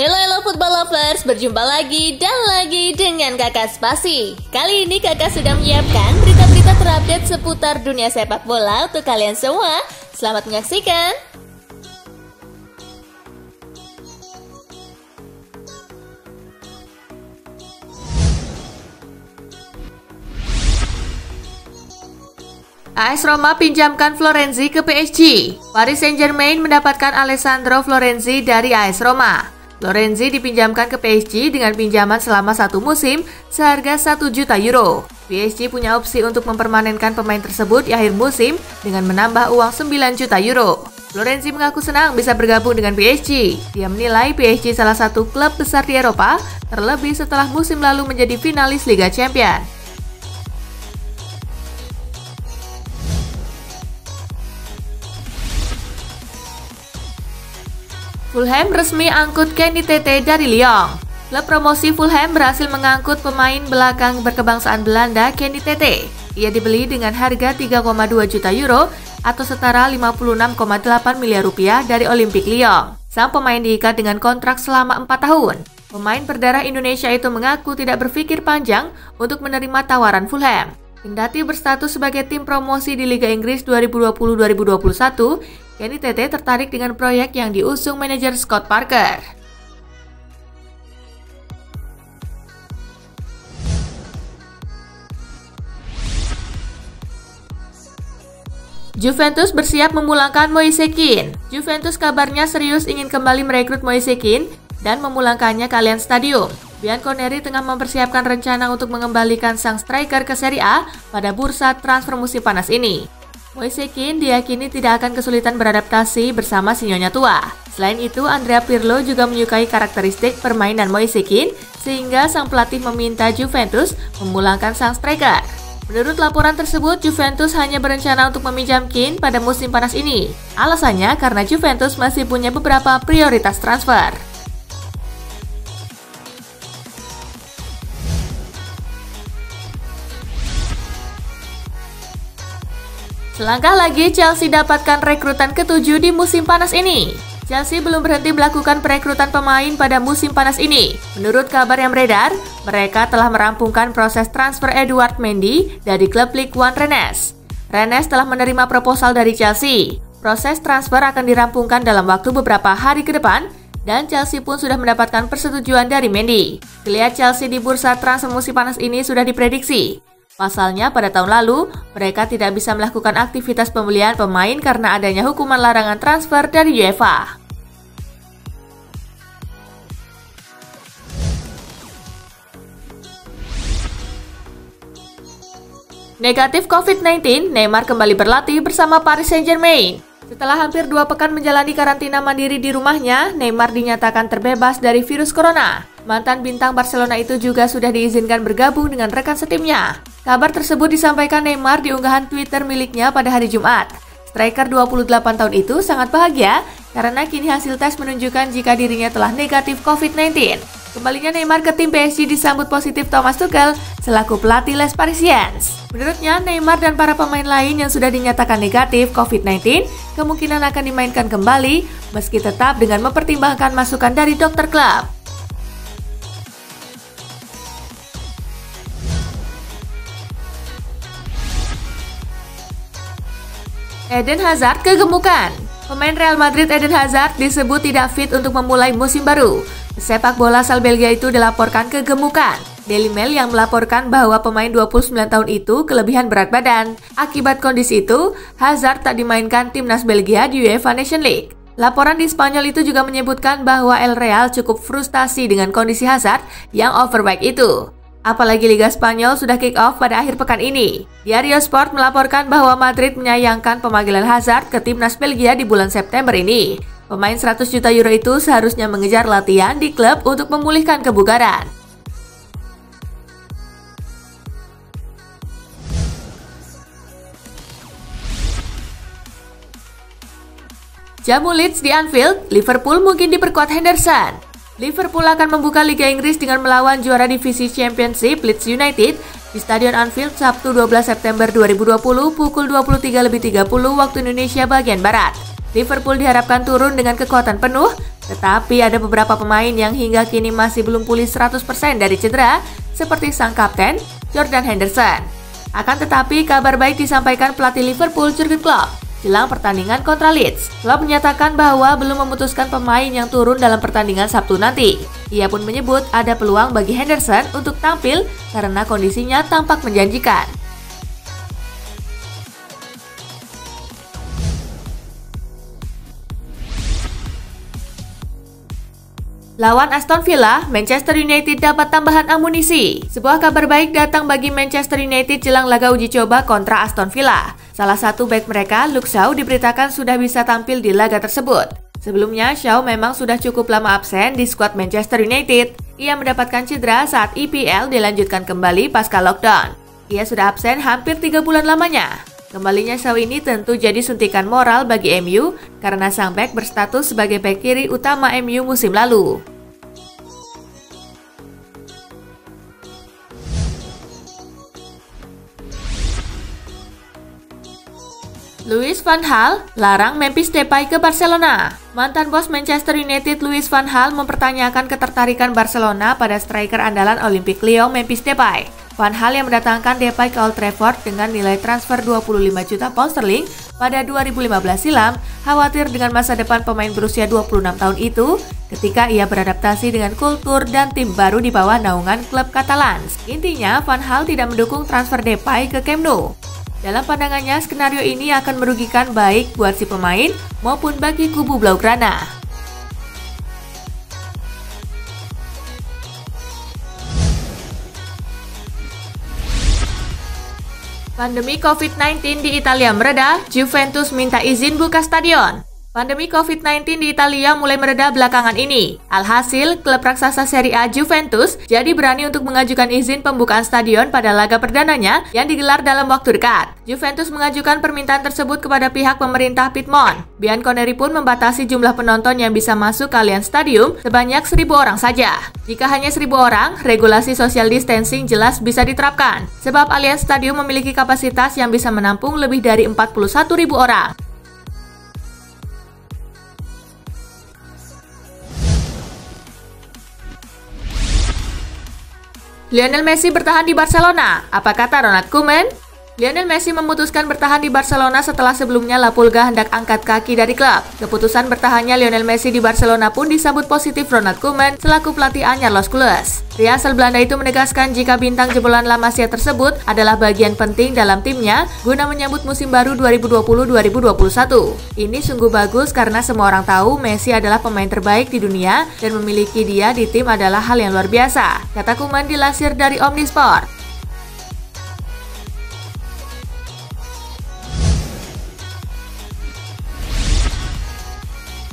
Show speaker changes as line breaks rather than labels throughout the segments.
Hello football lovers, berjumpa lagi dan lagi dengan Kakak Spasi. Kali ini Kakak sudah menyiapkan berita-berita terupdate seputar dunia sepak bola untuk kalian semua. Selamat menyaksikan. AS Roma pinjamkan Florenzi ke PSG. Paris Saint-Germain mendapatkan Alessandro Florenzi dari AS Roma. Florenzi dipinjamkan ke PSG dengan pinjaman selama 1 musim seharga 1 juta euro. PSG punya opsi untuk mempermanenkan pemain tersebut di akhir musim dengan menambah uang 9 juta euro. Florenzi mengaku senang bisa bergabung dengan PSG. Dia menilai PSG salah satu klub besar di Eropa, terlebih setelah musim lalu menjadi finalis Liga Champions. Fulham resmi angkut Kenny Tete dari Lyon. Klub promosi Fulham berhasil mengangkut pemain belakang berkebangsaan Belanda Kenny Tete. Ia dibeli dengan harga 3,2 juta euro atau setara 56,8 miliar rupiah dari Olympique Lyon. Sang pemain diikat dengan kontrak selama 4 tahun. Pemain berdarah Indonesia itu mengaku tidak berpikir panjang untuk menerima tawaran Fulham. Kendati berstatus sebagai tim promosi di Liga Inggris 2020-2021, Kenny Tete tertarik dengan proyek yang diusung manajer Scott Parker. Juventus bersiap memulangkan Moise Kean. Juventus kabarnya serius ingin kembali merekrut Moise Kean dan memulangkannya ke Allianz Stadium. Bianconeri tengah mempersiapkan rencana untuk mengembalikan sang striker ke Serie A pada bursa transfer musim panas ini. Moise Kean diyakini tidak akan kesulitan beradaptasi bersama si nyonya tua. Selain itu, Andrea Pirlo juga menyukai karakteristik permainan Moise Kean sehingga sang pelatih meminta Juventus memulangkan sang striker. Menurut laporan tersebut, Juventus hanya berencana untuk meminjam Kean pada musim panas ini. Alasannya karena Juventus masih punya beberapa prioritas transfer. Selangkah lagi Chelsea dapatkan rekrutan ke-7 di musim panas ini. Chelsea belum berhenti melakukan perekrutan pemain pada musim panas ini. Menurut kabar yang beredar, mereka telah merampungkan proses transfer Edouard Mendy dari klub Ligue 1 Rennes. Rennes telah menerima proposal dari Chelsea. Proses transfer akan dirampungkan dalam waktu beberapa hari ke depan, dan Chelsea pun sudah mendapatkan persetujuan dari Mendy. Geliat Chelsea di bursa transfer musim panas ini sudah diprediksi. Pasalnya, pada tahun lalu, mereka tidak bisa melakukan aktivitas pembelian pemain karena adanya hukuman larangan transfer dari UEFA. Negatif COVID-19, Neymar kembali berlatih bersama Paris Saint-Germain. Setelah hampir 2 pekan menjalani karantina mandiri di rumahnya, Neymar dinyatakan terbebas dari virus corona. Mantan bintang Barcelona itu juga sudah diizinkan bergabung dengan rekan setimnya. Kabar tersebut disampaikan Neymar di unggahan Twitter miliknya pada hari Jumat. Striker 28 tahun itu sangat bahagia karena kini hasil tes menunjukkan jika dirinya telah negatif COVID-19. Kembalinya Neymar ke tim PSG disambut positif Thomas Tuchel selaku pelatih Les Parisiens. Menurutnya, Neymar dan para pemain lain yang sudah dinyatakan negatif COVID-19 kemungkinan akan dimainkan kembali meski tetap dengan mempertimbangkan masukan dari dokter klub. Eden Hazard kegemukan. Pemain Real Madrid Eden Hazard disebut tidak fit untuk memulai musim baru. Sepak bola asal Belgia itu dilaporkan kegemukan. Daily Mail yang melaporkan bahwa pemain 29 tahun itu kelebihan berat badan. Akibat kondisi itu, Hazard tak dimainkan timnas Belgia di UEFA Nations League. Laporan di Spanyol itu juga menyebutkan bahwa El Real cukup frustasi dengan kondisi Hazard yang overweight itu. Apalagi Liga Spanyol sudah kick off pada akhir pekan ini. Diario Sport melaporkan bahwa Madrid menyayangkan pemanggilan Hazard ke timnas Belgia di bulan September ini. Pemain 100 juta euro itu seharusnya mengejar latihan di klub untuk memulihkan kebugaran. Jamu Leeds di Anfield, Liverpool mungkin diperkuat Henderson. Liverpool akan membuka Liga Inggris dengan melawan juara divisi Championship Leeds United di Stadion Anfield Sabtu 12 September 2020 pukul 23.30 waktu Indonesia bagian Barat. Liverpool diharapkan turun dengan kekuatan penuh, Tetapi ada beberapa pemain yang hingga kini masih belum pulih 100% dari cedera, seperti sang kapten, Jordan Henderson. Akan tetapi, kabar baik disampaikan pelatih Liverpool, Jurgen Klopp, jelang pertandingan kontra Leeds. Klopp menyatakan bahwa belum memutuskan pemain yang turun dalam pertandingan Sabtu nanti. Ia pun menyebut ada peluang bagi Henderson untuk tampil karena kondisinya tampak menjanjikan. Lawan Aston Villa, Manchester United dapat tambahan amunisi. Sebuah kabar baik datang bagi Manchester United jelang laga uji coba kontra Aston Villa. Salah satu bek mereka, Luke Shaw, diberitakan sudah bisa tampil di laga tersebut. Sebelumnya, Shaw memang sudah cukup lama absen di skuad Manchester United. Ia mendapatkan cedera saat EPL dilanjutkan kembali pasca lockdown. Ia sudah absen hampir 3 bulan lamanya. Kembalinya Shaw ini tentu jadi suntikan moral bagi MU karena sang bek berstatus sebagai bek kiri utama MU musim lalu. Louis van Gaal larang Memphis Depay ke Barcelona. Mantan bos Manchester United Louis van Gaal mempertanyakan ketertarikan Barcelona pada striker andalan Olympique Lyon Memphis Depay. Van Gaal yang mendatangkan Depay ke Old Trafford dengan nilai transfer 25 juta pound sterling pada 2015 silam, khawatir dengan masa depan pemain berusia 26 tahun itu ketika ia beradaptasi dengan kultur dan tim baru di bawah naungan klub Katalan. Intinya, Van Gaal tidak mendukung transfer Depay ke Camp Nou. Dalam pandangannya, skenario ini akan merugikan baik buat si pemain maupun bagi kubu Blaugrana. Pandemi COVID-19 di Italia mereda, Juventus minta izin buka stadion. Pandemi COVID-19 di Italia mulai mereda belakangan ini. Alhasil, klub raksasa Serie A Juventus jadi berani untuk mengajukan izin pembukaan stadion pada laga perdananya yang digelar dalam waktu dekat. Juventus mengajukan permintaan tersebut kepada pihak pemerintah Piedmont. Bianconeri pun membatasi jumlah penonton yang bisa masuk ke Allianz Stadium sebanyak 1.000 orang saja. Jika hanya 1.000 orang, regulasi social distancing jelas bisa diterapkan. Sebab Allianz Stadium memiliki kapasitas yang bisa menampung lebih dari 41.000 orang. Lionel Messi bertahan di Barcelona. Apa kata Ronald Koeman? Lionel Messi memutuskan bertahan di Barcelona setelah sebelumnya La Pulga hendak angkat kaki dari klub. Keputusan bertahannya Lionel Messi di Barcelona pun disambut positif Ronald Koeman selaku pelatih anyar Los Culés. Pria asal Belanda itu menegaskan jika bintang jebolan La Masia tersebut adalah bagian penting dalam timnya guna menyambut musim baru 2020-2021. Ini sungguh bagus karena semua orang tahu Messi adalah pemain terbaik di dunia dan memiliki dia di tim adalah hal yang luar biasa, kata Koeman dilansir dari Omnisport.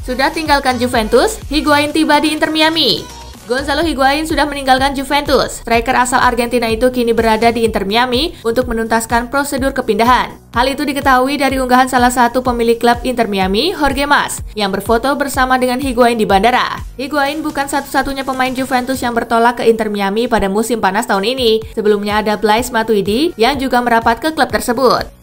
Sudah tinggalkan Juventus, Higuain tiba di Inter Miami. Gonzalo Higuain sudah meninggalkan Juventus. Striker asal Argentina itu kini berada di Inter Miami untuk menuntaskan prosedur kepindahan. Hal itu diketahui dari unggahan salah satu pemilik klub Inter Miami, Jorge Mas, yang berfoto bersama dengan Higuain di bandara. Higuain bukan satu-satunya pemain Juventus yang bertolak ke Inter Miami pada musim panas tahun ini. Sebelumnya ada Blaise Matuidi yang juga merapat ke klub tersebut.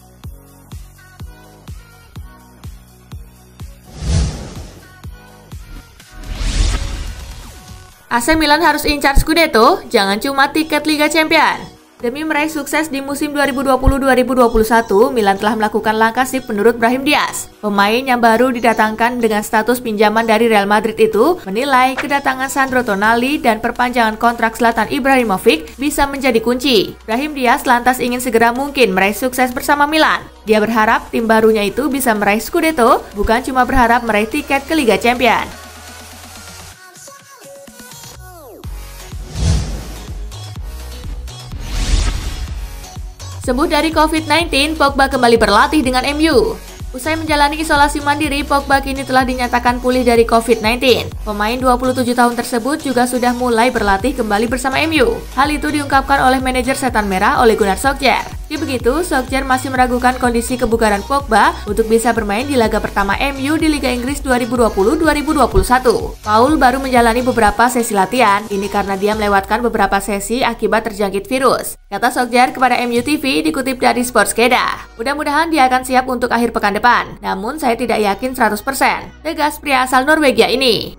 AC Milan harus incar Scudetto, jangan cuma tiket Liga Champions. Demi meraih sukses di musim 2020-2021, Milan telah melakukan langkah sip menurut Brahim Diaz. Pemain yang baru didatangkan dengan status pinjaman dari Real Madrid itu menilai kedatangan Sandro Tonali dan perpanjangan kontrak Zlatan Ibrahimovic bisa menjadi kunci. Brahim Diaz lantas ingin segera mungkin meraih sukses bersama Milan. Dia berharap tim barunya itu bisa meraih Scudetto, bukan cuma berharap meraih tiket ke Liga Champions. Sembuh dari COVID-19, Pogba kembali berlatih dengan MU. Usai menjalani isolasi mandiri, Pogba kini telah dinyatakan pulih dari COVID-19. Pemain 27 tahun tersebut juga sudah mulai berlatih kembali bersama MU. Hal itu diungkapkan oleh manajer Setan Merah Ole Gunnar Solskjaer. Meski begitu, Solskjaer masih meragukan kondisi kebugaran Pogba untuk bisa bermain di laga pertama MU di Liga Inggris 2020-2021. Paul baru menjalani beberapa sesi latihan, ini karena dia melewatkan beberapa sesi akibat terjangkit virus. Kata Solskjaer kepada MU TV dikutip dari Sportskeda. Mudah-mudahan dia akan siap untuk akhir pekan depan, namun saya tidak yakin 100%, tegas pria asal Norwegia ini.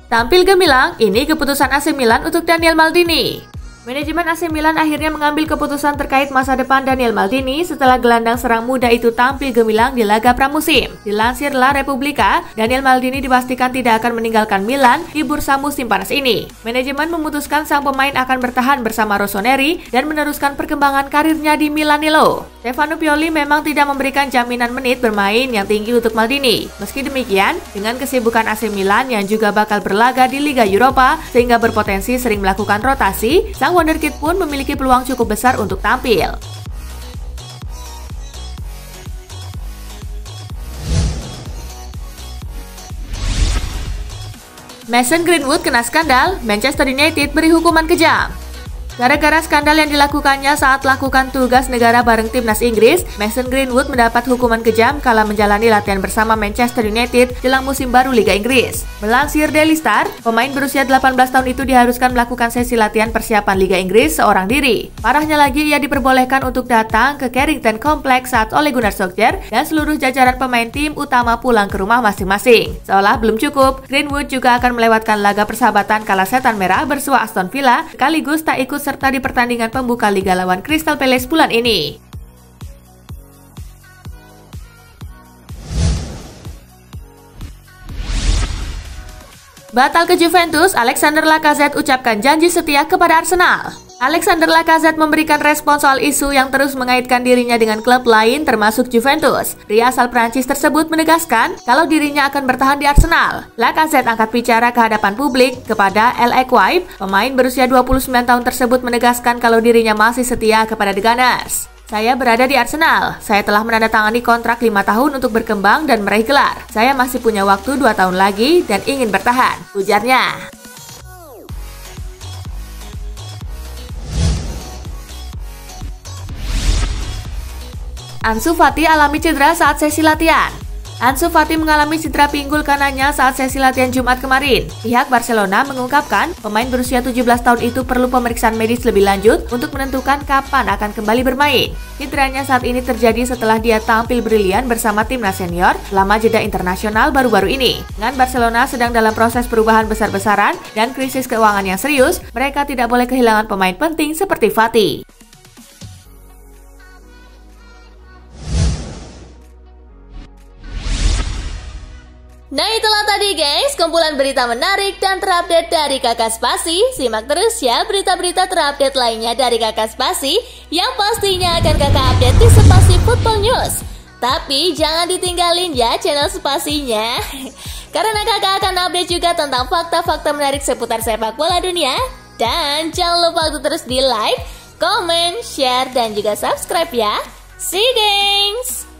Tampil gemilang, ini keputusan AC Milan untuk Daniel Maldini. Manajemen AC Milan akhirnya mengambil keputusan terkait masa depan Daniel Maldini setelah gelandang serang muda itu tampil gemilang di laga pramusim. Dilansir La Repubblica, Daniel Maldini dipastikan tidak akan meninggalkan Milan di bursa musim panas ini. Manajemen memutuskan sang pemain akan bertahan bersama Rossoneri dan meneruskan perkembangan karirnya di Milanello. Stefano Pioli memang tidak memberikan jaminan menit bermain yang tinggi untuk Maldini. Meski demikian, dengan kesibukan AC Milan yang juga bakal berlaga di Liga Eropa sehingga berpotensi sering melakukan rotasi, sang wonderkid pun memiliki peluang cukup besar untuk tampil. Mason Greenwood kena skandal, Manchester United beri hukuman kejam. Gara-gara skandal yang dilakukannya saat lakukan tugas negara bareng timnas Inggris, Mason Greenwood mendapat hukuman kejam kala menjalani latihan bersama Manchester United jelang musim baru Liga Inggris. Melansir Daily Star, pemain berusia 18 tahun itu diharuskan melakukan sesi latihan persiapan Liga Inggris seorang diri. Parahnya lagi, ia diperbolehkan untuk datang ke Carrington Complex saat Ole Gunnar Solskjaer dan seluruh jajaran pemain tim utama pulang ke rumah masing-masing. Seolah belum cukup, Greenwood juga akan melewatkan laga persahabatan kala Setan Merah bersua Aston Villa, sekaligus tak ikut serta di pertandingan pembuka Liga lawan Crystal Palace bulan ini. Batal ke Juventus, Alexander Lacazette ucapkan janji setia kepada Arsenal. Alexander Lacazette memberikan respons soal isu yang terus mengaitkan dirinya dengan klub lain termasuk Juventus. Pria asal Prancis tersebut menegaskan kalau dirinya akan bertahan di Arsenal. Lacazette angkat bicara ke hadapan publik kepada L'Equipe. Pemain berusia 29 tahun tersebut menegaskan kalau dirinya masih setia kepada The Gunners. Saya berada di Arsenal. Saya telah menandatangani kontrak 5 tahun untuk berkembang dan meraih gelar. Saya masih punya waktu 2 tahun lagi dan ingin bertahan, ujarnya. Ansu Fati alami cedera saat sesi latihan. Ansu Fati mengalami cedera pinggul kanannya saat sesi latihan Jumat kemarin. Pihak Barcelona mengungkapkan pemain berusia 17 tahun itu perlu pemeriksaan medis lebih lanjut untuk menentukan kapan akan kembali bermain. Cederanya saat ini terjadi setelah dia tampil brilian bersama timnas senior selama jeda internasional baru-baru ini. Dengan Barcelona sedang dalam proses perubahan besar-besaran dan krisis keuangan yang serius, mereka tidak boleh kehilangan pemain penting seperti Fati.
Nah itulah tadi guys, kumpulan berita menarik dan terupdate dari Kakak Spasi. Simak terus ya berita-berita terupdate lainnya dari Kakak Spasi yang pastinya akan Kakak update di Spasi Football News. Tapi jangan ditinggalin ya channel Spasinya, karena Kakak akan update juga tentang fakta-fakta menarik seputar sepak bola dunia. Dan jangan lupa untuk terus di like, comment, share, dan juga subscribe ya. See you guys!